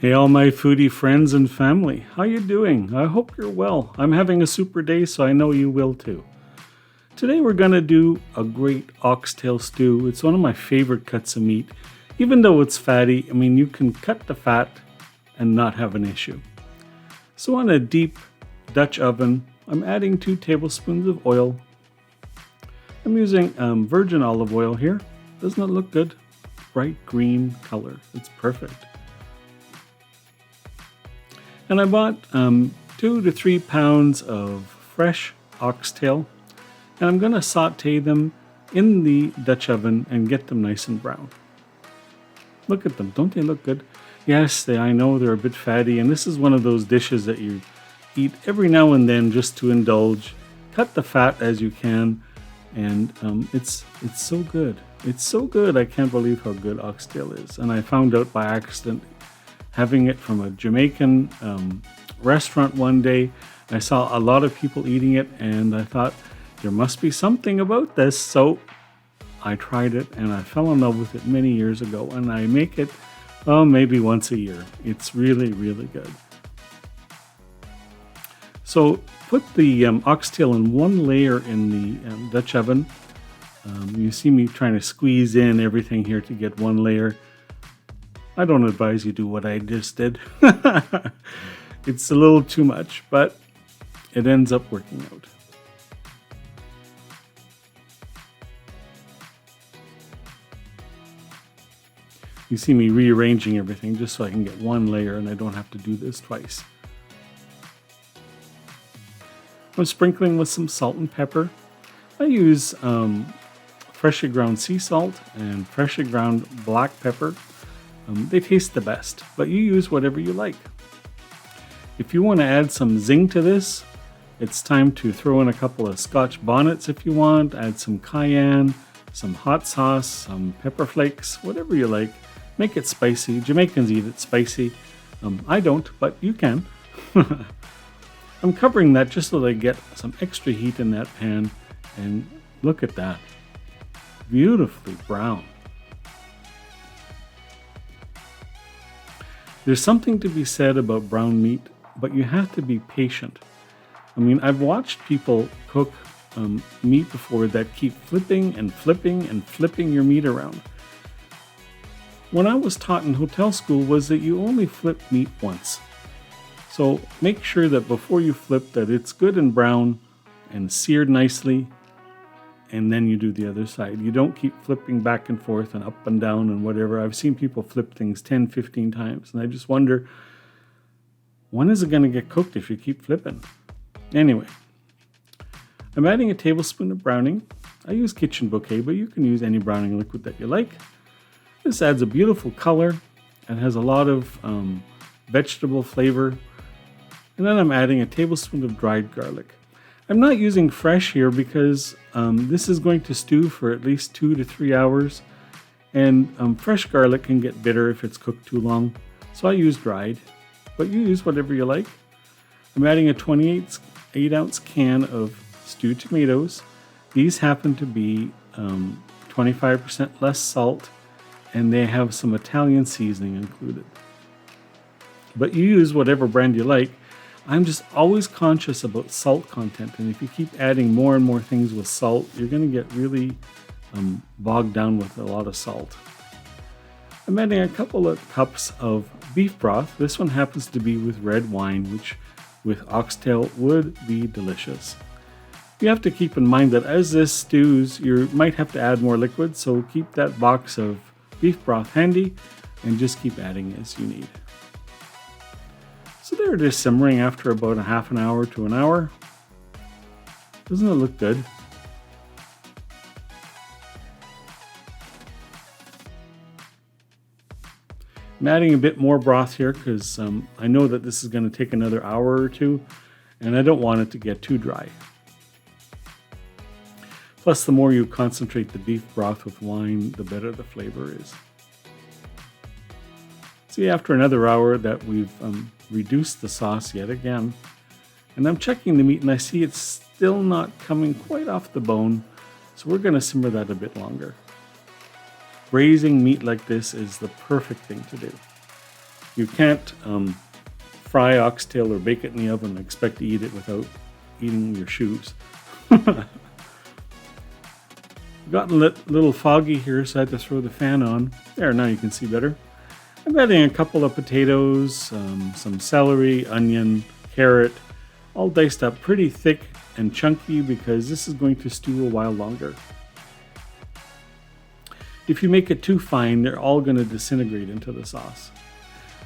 Hey all my foodie friends and family, how you doing? I hope you're well. I'm having a super day, so I know you will too. Today we're gonna do a great oxtail stew. It's one of my favorite cuts of meat. Even though it's fatty, I mean you can cut the fat and not have an issue. So on a deep Dutch oven, I'm adding 2 tablespoons of oil. I'm using virgin olive oil here. Doesn't it look good? Bright green color. It's perfect. And I bought 2 to 3 pounds of fresh oxtail, and I'm going to saute them in the Dutch oven and get them nice and brown. Look at them, don't they look good? Yes, I know they're a bit fatty, and this is one of those dishes that you eat every now and then just to indulge. Cut the fat as you can, and it's so good. It's so good, I can't believe how good oxtail is. And I found out by accident having it from a Jamaican restaurant one day. I saw a lot of people eating it and I thought there must be something about this, so I tried it and I fell in love with it many years ago, and I make it maybe once a year. It's really, really good. So put the oxtail in one layer in the Dutch oven. You see me trying to squeeze in everything here to get one layer. I don't advise you do what I just did. It's a little too much, but it ends up working out. You see me rearranging everything just so I can get one layer and I don't have to do this twice. I'm sprinkling with some salt and pepper. I use freshly ground sea salt and freshly ground black pepper. They taste the best, but you use whatever you like. If you want to add some zing to this, it's time to throw in a couple of Scotch bonnets if you want, add some cayenne, some hot sauce, some pepper flakes, whatever you like. Make it spicy. Jamaicans eat it spicy. I don't, but you can. I'm covering that just so that I get some extra heat in that pan, and look at that. Beautifully brown. There's something to be said about brown meat, but you have to be patient. I mean, I've watched people cook meat before that keep flipping and flipping and flipping your meat around. What I was taught in hotel school was that you only flip meat once. So make sure that before you flip that it's good and brown and seared nicely, and then you do the other side. You don't keep flipping back and forth and up and down and whatever. I've seen people flip things 10, 15 times, and I just wonder, when is it going to get cooked if you keep flipping? Anyway, I'm adding a tablespoon of browning. I use Kitchen Bouquet, but you can use any browning liquid that you like. This adds a beautiful color and has a lot of vegetable flavor. And then I'm adding a tablespoon of dried garlic. I'm not using fresh here because this is going to stew for at least 2 to 3 hours, and fresh garlic can get bitter if it's cooked too long, so I use dried, but you use whatever you like. I'm adding a 28-ounce can of stewed tomatoes. These happen to be 25% less salt, and they have some Italian seasoning included. But you use whatever brand you like. I'm just always conscious about salt content, and if you keep adding more and more things with salt, you're going to get really bogged down with a lot of salt. I'm adding a couple of cups of beef broth. This one happens to be with red wine, which with oxtail would be delicious. You have to keep in mind that as this stews, you might have to add more liquid, so keep that box of beef broth handy and just keep adding as you need. So they're just simmering after about a half an hour to an hour. Doesn't it look good? I'm adding a bit more broth here because I know that this is going to take another hour or two, and I don't want it to get too dry. Plus, the more you concentrate the beef broth with wine, the better the flavor is. See, after another hour that we've reduced the sauce yet again, and I'm checking the meat and I see it's still not coming quite off the bone, so we're going to simmer that a bit longer. Braising meat like this is the perfect thing to do. You can't fry oxtail or bake it in the oven and expect to eat it without eating your shoes. Gotten a little foggy here, so I had to throw the fan on. There, now you can see better. I'm adding a couple of potatoes, some celery, onion, carrot, all diced up pretty thick and chunky because this is going to stew a while longer. If you make it too fine, they're all going to disintegrate into the sauce.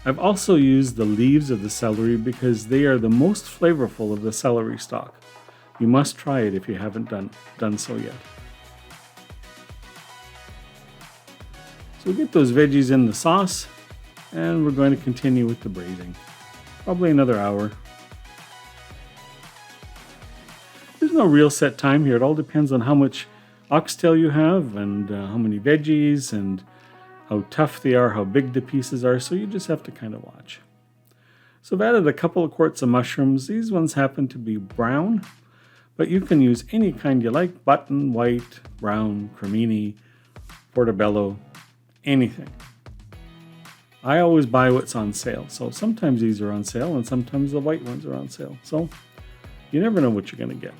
I've also used the leaves of the celery because they are the most flavorful of the celery stalk. You must try it if you haven't done so yet. So we get those veggies in the sauce, and we're going to continue with the braising. Probably another hour. There's no real set time here. It all depends on how much oxtail you have and how many veggies and how tough they are, how big the pieces are. So you just have to kind of watch. So I've added a couple of quarts of mushrooms. These ones happen to be brown, but you can use any kind you like: button, white, brown, cremini, portobello, anything. I always buy what's on sale. So sometimes these are on sale and sometimes the white ones are on sale. So you never know what you're going to get.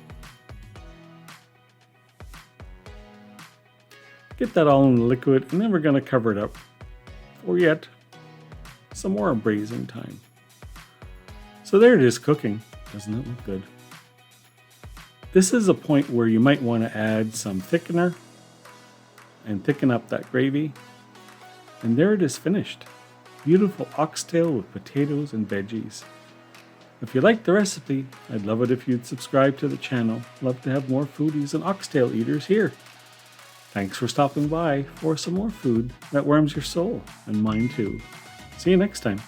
Get that all in the liquid, and then we're going to cover it up for yet some more braising time. So there it is cooking. Doesn't it look good? This is a point where you might want to add some thickener and thicken up that gravy. And there it is finished. Beautiful oxtail with potatoes and veggies. If you liked the recipe, I'd love it if you'd subscribe to the channel. Love to have more foodies and oxtail eaters here. Thanks for stopping by for some more food that warms your soul and mine too. See you next time.